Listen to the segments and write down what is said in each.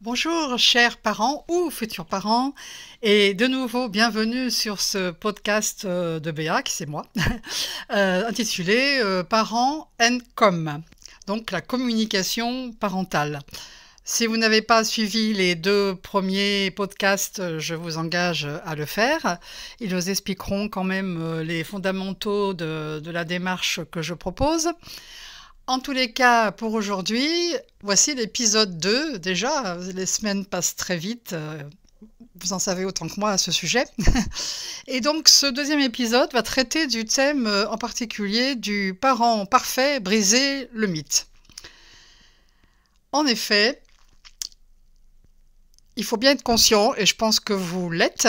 Bonjour chers parents ou futurs parents et de nouveau bienvenue sur ce podcast de Béa, qui c'est moi, intitulé Parents and Com, donc la communication parentale. Si vous n'avez pas suivi les 2 premiers podcasts, je vous engage à le faire. Ils vous expliqueront quand même les fondamentaux de la démarche que je propose. En tous les cas, pour aujourd'hui, voici l'épisode 2. Déjà, les semaines passent très vite, vous en savez autant que moi à ce sujet. Et donc, ce deuxième épisode va traiter du thème en particulier du parent parfait, briser le mythe. En effet, il faut bien être conscient, et je pense que vous l'êtes,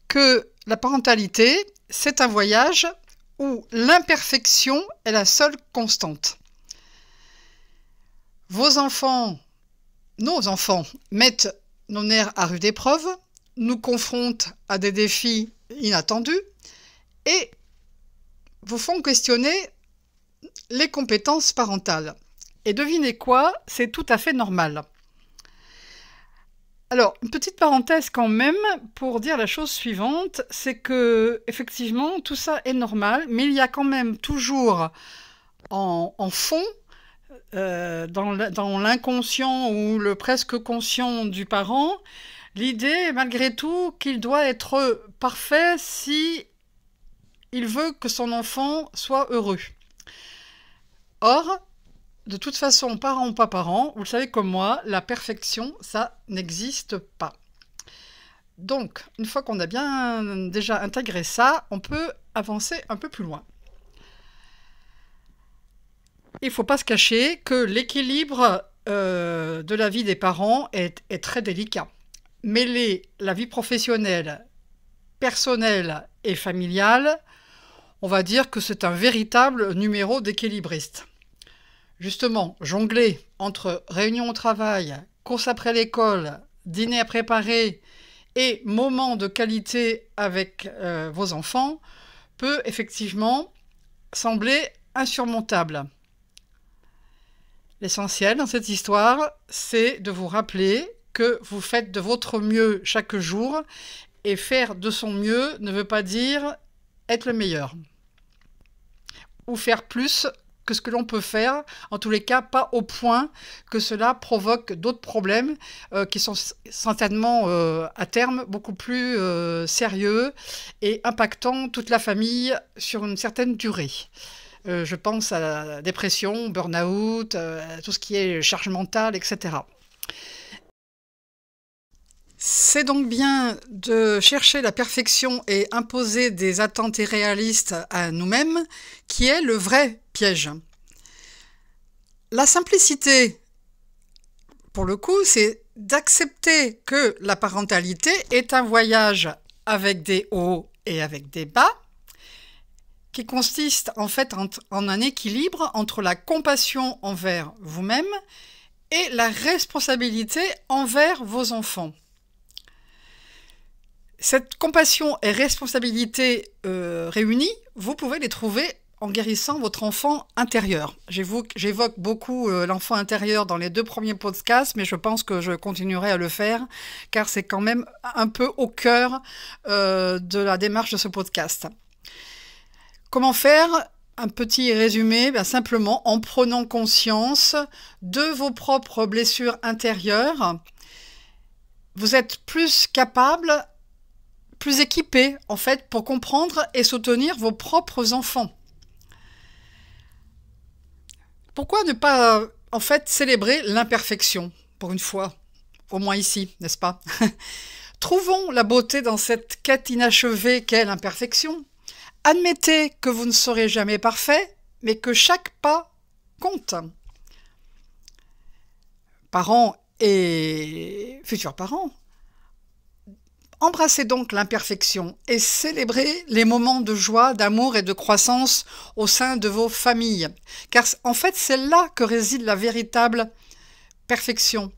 que la parentalité, c'est un voyage où l'imperfection est la seule constante. Vos enfants, nos enfants, mettent nos nerfs à rude épreuve, nous confrontent à des défis inattendus et vous font questionner les compétences parentales. Et devinez quoi, c'est tout à fait normal. Alors, une petite parenthèse quand même pour dire la chose suivante, c'est que effectivement tout ça est normal, mais il y a quand même toujours en fond, dans l'inconscient ou le presque conscient du parent, l'idée malgré tout qu'il doit être parfait si il veut que son enfant soit heureux. Or, de toute façon, parent ou pas parent, vous le savez comme moi, la perfection, ça n'existe pas. Donc, une fois qu'on a bien déjà intégré ça, on peut avancer un peu plus loin. Il ne faut pas se cacher que l'équilibre de la vie des parents est très délicat. Mêler la vie professionnelle, personnelle et familiale, on va dire que c'est un véritable numéro d'équilibriste. Justement, jongler entre réunion au travail, course après l'école, dîner à préparer et moments de qualité avec vos enfants peut effectivement sembler insurmontable. L'essentiel dans cette histoire, c'est de vous rappeler que vous faites de votre mieux chaque jour et faire de son mieux ne veut pas dire être le meilleur ou faire plus que ce que l'on peut faire, en tous les cas pas au point que cela provoque d'autres problèmes qui sont certainement à terme beaucoup plus sérieux et impactant toute la famille sur une certaine durée. Je pense à la dépression, burn-out, tout ce qui est charge mentale, etc. C'est donc bien de chercher la perfection et imposer des attentes irréalistes à nous-mêmes qui est le vrai piège. La simplicité, pour le coup, c'est d'accepter que la parentalité est un voyage avec des hauts et avec des bas, qui consiste en fait en un équilibre entre la compassion envers vous-même et la responsabilité envers vos enfants. Cette compassion et responsabilité réunies, vous pouvez les trouver en guérissant votre enfant intérieur. J'évoque beaucoup l'enfant intérieur dans les 2 premiers podcasts, mais je pense que je continuerai à le faire, car c'est quand même un peu au cœur de la démarche de ce podcast. Comment faire? Un petit résumé, simplement en prenant conscience de vos propres blessures intérieures. Vous êtes plus capable, plus équipé en fait pour comprendre et soutenir vos propres enfants. Pourquoi ne pas en fait célébrer l'imperfection pour une fois, au moins ici, n'est-ce pas? Trouvons la beauté dans cette quête inachevée qu'est l'imperfection. Admettez que vous ne serez jamais parfait, mais que chaque pas compte. Parents et futurs parents, embrassez donc l'imperfection et célébrez les moments de joie, d'amour et de croissance au sein de vos familles. Car en fait, c'est là que réside la véritable perfection.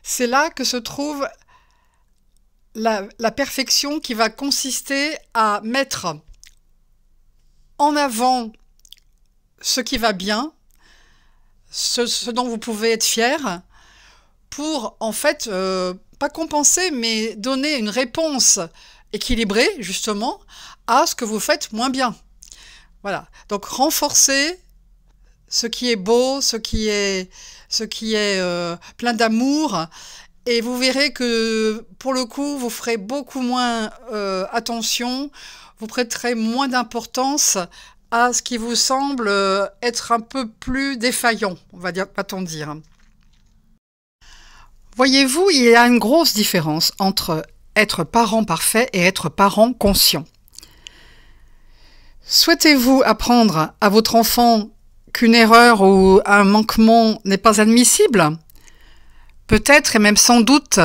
C'est là que se trouve la perfection qui va consister à mettre en avant ce qui va bien, ce dont vous pouvez être fier, pour, en fait, pas compenser, mais donner une réponse équilibrée, justement, à ce que vous faites moins bien. Voilà. Donc, renforcer ce qui est beau, ce qui est plein d'amour, et vous verrez que, pour le coup, vous ferez beaucoup moins attention, vous prêterez moins d'importance à ce qui vous semble être un peu plus défaillant, va-t-on dire. Voyez-vous, il y a une grosse différence entre être parent parfait et être parent conscient. Souhaitez-vous apprendre à votre enfant qu'une erreur ou un manquement n'est pas admissible? Peut-être et même sans doute,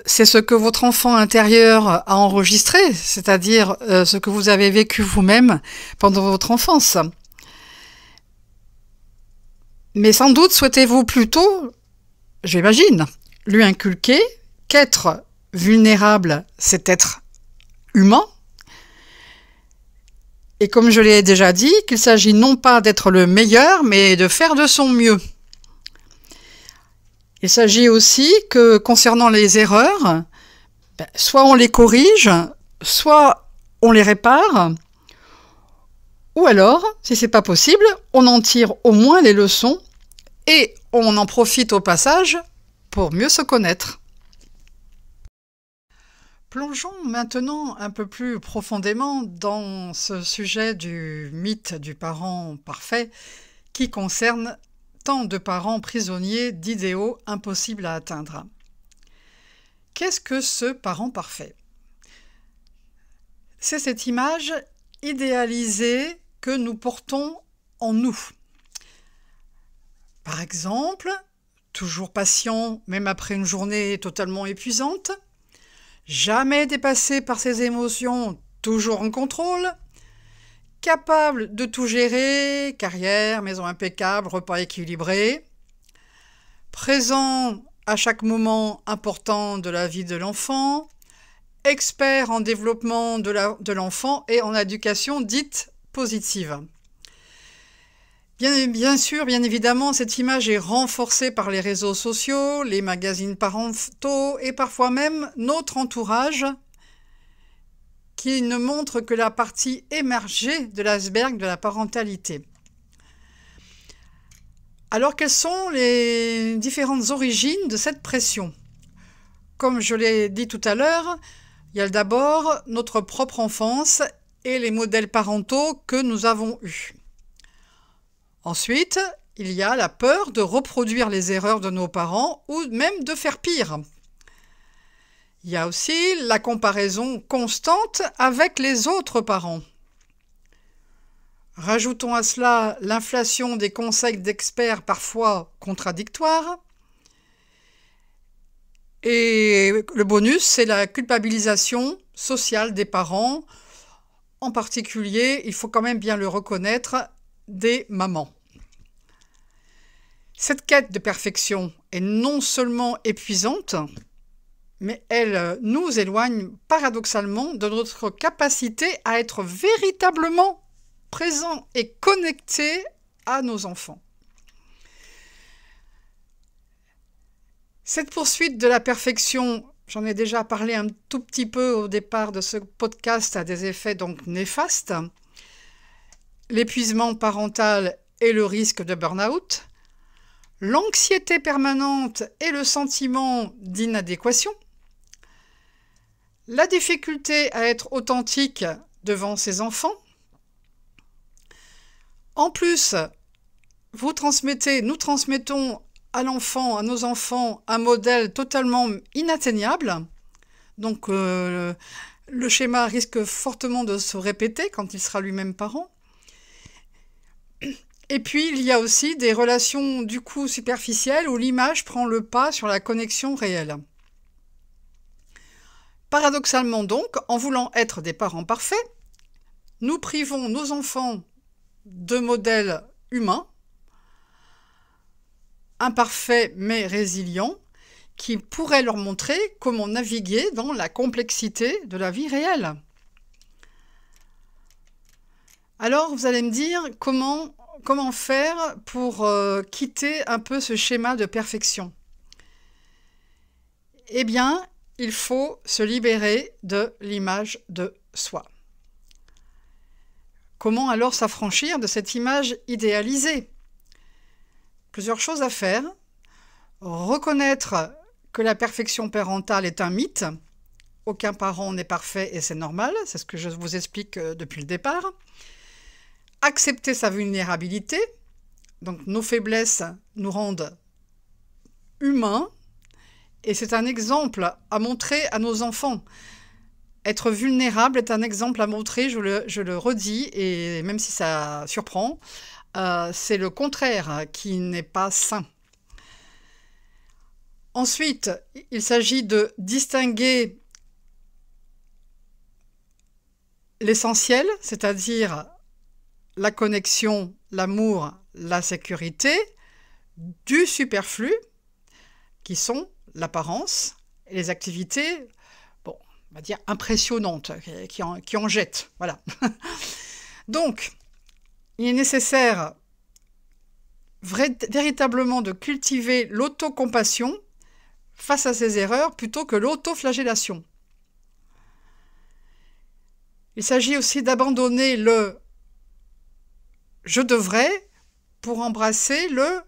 c'est ce que votre enfant intérieur a enregistré, c'est-à-dire ce que vous avez vécu vous-même pendant votre enfance. Mais sans doute souhaitez-vous plutôt, j'imagine, lui inculquer qu'être vulnérable, c'est être humain. Et comme je l'ai déjà dit, qu'il s'agit non pas d'être le meilleur, mais de faire de son mieux. Il s'agit aussi que, concernant les erreurs, soit on les corrige, soit on les répare, ou alors, si c'est pas possible, on en tire au moins les leçons et on en profite au passage pour mieux se connaître. Plongeons maintenant un peu plus profondément dans ce sujet du mythe du parent parfait qui concerne tant de parents prisonniers d'idéaux impossibles à atteindre. Qu'est-ce que ce parent parfait? C'est cette image idéalisée que nous portons en nous. Par exemple, toujours patient même après une journée totalement épuisante, jamais dépassé par ses émotions, toujours en contrôle, capable de tout gérer, carrière, maison impeccable, repas équilibré, présent à chaque moment important de la vie de l'enfant, expert en développement de l'enfant et en éducation dite positive. Bien sûr, bien évidemment, cette image est renforcée par les réseaux sociaux, les magazines parentaux et parfois même notre entourage qui ne montre que la partie émergée de l'iceberg de la parentalité. Alors, quelles sont les différentes origines de cette pression? Comme je l'ai dit tout à l'heure, il y a d'abord notre propre enfance et les modèles parentaux que nous avons eus. Ensuite, il y a la peur de reproduire les erreurs de nos parents ou même de faire pire. Il y a aussi la comparaison constante avec les autres parents. Rajoutons à cela l'inflation des conseils d'experts parfois contradictoires. Et le bonus, c'est la culpabilisation sociale des parents, en particulier, il faut quand même bien le reconnaître, des mamans. Cette quête de perfection est non seulement épuisante, mais elle nous éloigne paradoxalement de notre capacité à être véritablement présents et connectés à nos enfants. Cette poursuite de la perfection, j'en ai déjà parlé un tout petit peu au départ de ce podcast, a des effets donc néfastes. L'épuisement parental et le risque de burn-out, l'anxiété permanente et le sentiment d'inadéquation, la difficulté à être authentique devant ses enfants. En plus, nous transmettons à nos enfants, un modèle totalement inatteignable. Donc, le schéma risque fortement de se répéter quand il sera lui-même parent. Et puis, il y a aussi des relations du coup superficielles où l'image prend le pas sur la connexion réelle. Paradoxalement donc, en voulant être des parents parfaits, nous privons nos enfants de modèles humains, imparfaits mais résilients, qui pourraient leur montrer comment naviguer dans la complexité de la vie réelle. Alors, vous allez me dire comment faire pour quitter un peu ce schéma de perfection. Eh bien, il faut se libérer de l'image de soi. Comment alors s'affranchir de cette image idéalisée? Plusieurs choses à faire. Reconnaître que la perfection parentale est un mythe. Aucun parent n'est parfait et c'est normal, c'est ce que je vous explique depuis le départ. Accepter sa vulnérabilité. Donc nos faiblesses nous rendent humains et c'est un exemple à montrer à nos enfants. Être vulnérable est un exemple à montrer, je le redis, et même si ça surprend, c'est le contraire qui n'est pas sain. Ensuite, il s'agit de distinguer l'essentiel, c'est-à-dire la connexion, l'amour, la sécurité, du superflu, qui sont l'apparence et les activités, bon, on va dire impressionnantes, qui en jettent. Voilà. Donc, il est nécessaire véritablement de cultiver l'autocompassion face à ses erreurs plutôt que l'autoflagellation. Il s'agit aussi d'abandonner le « je devrais » pour embrasser le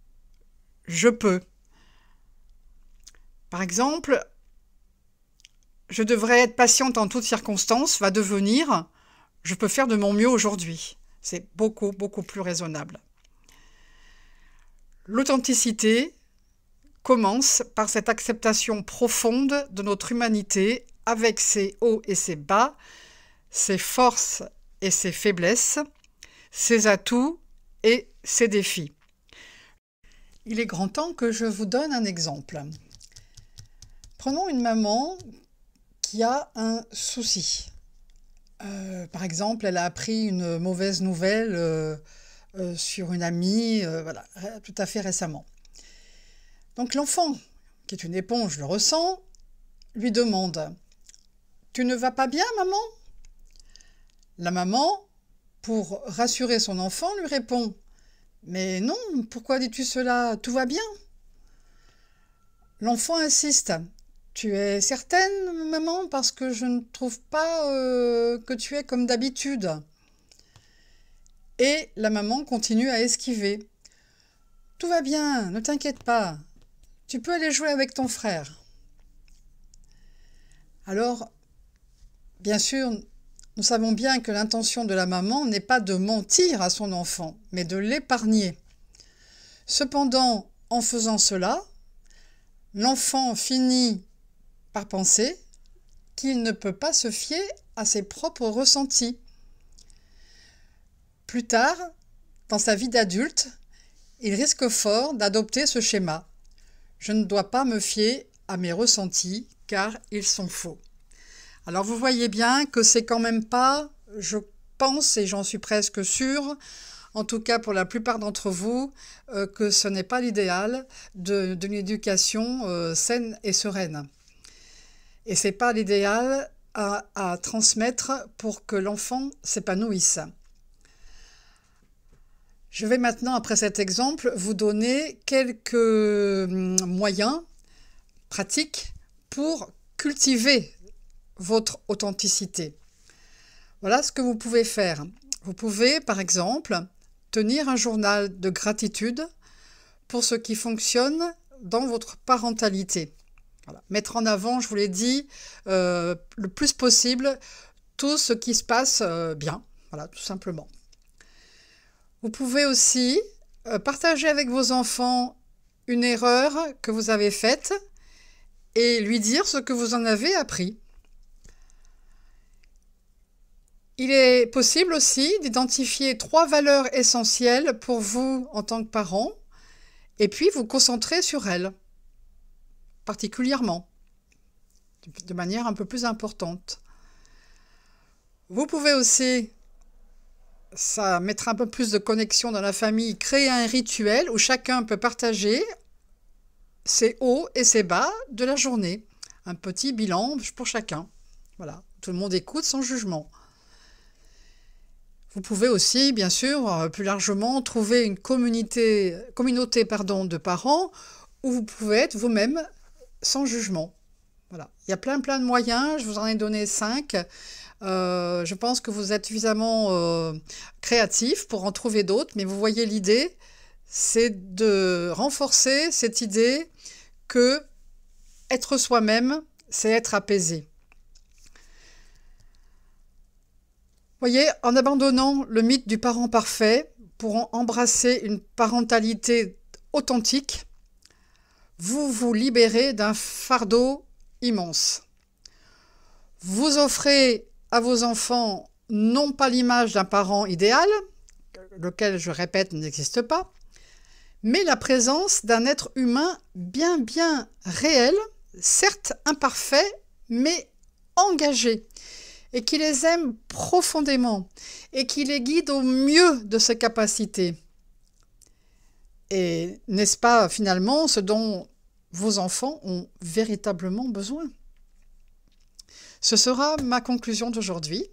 « je peux ». Par exemple, « je devrais être patiente en toutes circonstances » va devenir « je peux faire de mon mieux aujourd'hui ». C'est beaucoup, beaucoup plus raisonnable. L'authenticité commence par cette acceptation profonde de notre humanité avec ses hauts et ses bas, ses forces et ses faiblesses, ses atouts et ses défis. Il est grand temps que je vous donne un exemple. Prenons une maman qui a un souci. Par exemple, elle a appris une mauvaise nouvelle sur une amie, voilà, tout à fait récemment. Donc l'enfant, qui est une éponge, le ressent, lui demande « Tu ne vas pas bien, maman ?» La maman, pour rassurer son enfant, lui répond « Mais non, pourquoi dis-tu cela? Tout va bien ?» L'enfant insiste « Tu es certaine, maman, parce que je ne trouve pas que tu es comme d'habitude. » Et la maman continue à esquiver. « Tout va bien, ne t'inquiète pas. Tu peux aller jouer avec ton frère. » Alors, bien sûr, nous savons bien que l'intention de la maman n'est pas de mentir à son enfant, mais de l'épargner. Cependant, en faisant cela, l'enfant finit par penser qu'il ne peut pas se fier à ses propres ressentis. Plus tard, dans sa vie d'adulte, il risque fort d'adopter ce schéma. Je ne dois pas me fier à mes ressentis car ils sont faux. Alors vous voyez bien que c'est quand même pas, je pense et j'en suis presque sûre, en tout cas pour la plupart d'entre vous, que ce n'est pas l'idéal d'une éducation saine et sereine. Et ce n'est pas l'idéal à transmettre pour que l'enfant s'épanouisse. Je vais maintenant, après cet exemple, vous donner quelques moyens pratiques pour cultiver votre authenticité. Voilà ce que vous pouvez faire. Vous pouvez, par exemple, tenir un journal de gratitude pour ce qui fonctionne dans votre parentalité. Voilà. Mettre en avant, je vous l'ai dit, le plus possible, tout ce qui se passe bien. Voilà, tout simplement. Vous pouvez aussi partager avec vos enfants une erreur que vous avez faite et lui dire ce que vous en avez appris. Il est possible aussi d'identifier 3 valeurs essentielles pour vous en tant que parent et puis vous concentrer sur elles, particulièrement, de manière un peu plus importante. Vous pouvez aussi, ça mettra un peu plus de connexion dans la famille, créer un rituel où chacun peut partager ses hauts et ses bas de la journée. Un petit bilan pour chacun. Voilà, tout le monde écoute sans jugement. Vous pouvez aussi, bien sûr, plus largement, trouver une communauté de parents où vous pouvez être vous-même sans jugement. Voilà. Il y a plein de moyens, je vous en ai donné 5. Je pense que vous êtes suffisamment créatif pour en trouver d'autres, mais vous voyez l'idée, c'est de renforcer cette idée que être soi-même, c'est être apaisé. Voyez, en abandonnant le mythe du parent parfait pour embrasser une parentalité authentique, vous vous libérez d'un fardeau immense. Vous offrez à vos enfants non pas l'image d'un parent idéal, lequel, je répète, n'existe pas, mais la présence d'un être humain bien réel, certes imparfait, mais engagé, et qui les aime profondément, et qui les guide au mieux de ses capacités. Et n'est-ce pas finalement ce dont vos enfants ont véritablement besoin? Ce sera ma conclusion d'aujourd'hui.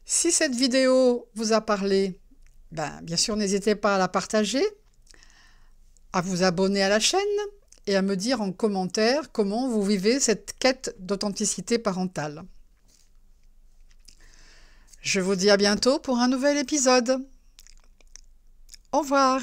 Si cette vidéo vous a parlé, bien sûr, n'hésitez pas à la partager, à vous abonner à la chaîne et à me dire en commentaire comment vous vivez cette quête d'authenticité parentale. Je vous dis à bientôt pour un nouvel épisode. Au revoir.